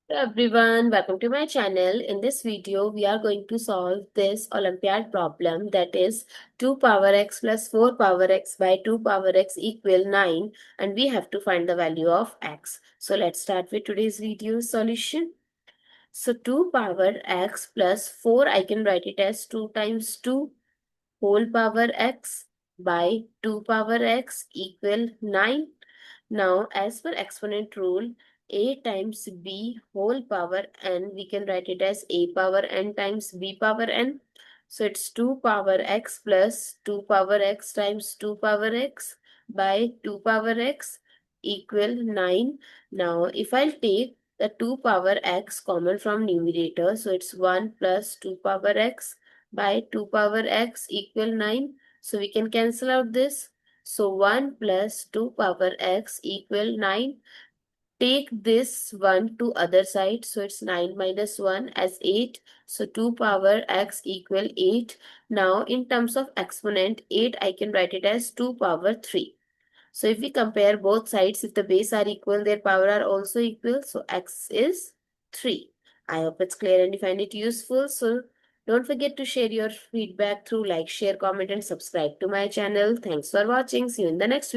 Hello everyone, welcome to my channel. In this video, we are going to solve this Olympiad problem, that is 2 power x plus 4 power x by 2 power x equal 9, and we have to find the value of x. So let's start with today's video solution. So 2 power x plus 4, I can write it as 2 times 2 whole power x by 2 power x equal 9. Now, as per exponent rule, a times b whole power n, we can write it as a power n times b power n. So it's 2 power x plus 2 power x times 2 power x by 2 power x equal 9. Now, if I'll take the 2 power x common from numerator, so it's 1 plus 2 power x by 2 power x equal 9. So we can cancel out this. So 1 plus 2 power x equal 9. Take this 1 to other side. So it's 9 minus 1 as 8. So 2 power x equal 8. Now in terms of exponent, 8 I can write it as 2 power 3. So if we compare both sides, if the base are equal, their power are also equal. So x is 3. I hope it's clear and you find it useful. So don't forget to share your feedback through like, share, comment and subscribe to my channel. Thanks for watching. See you in the next video.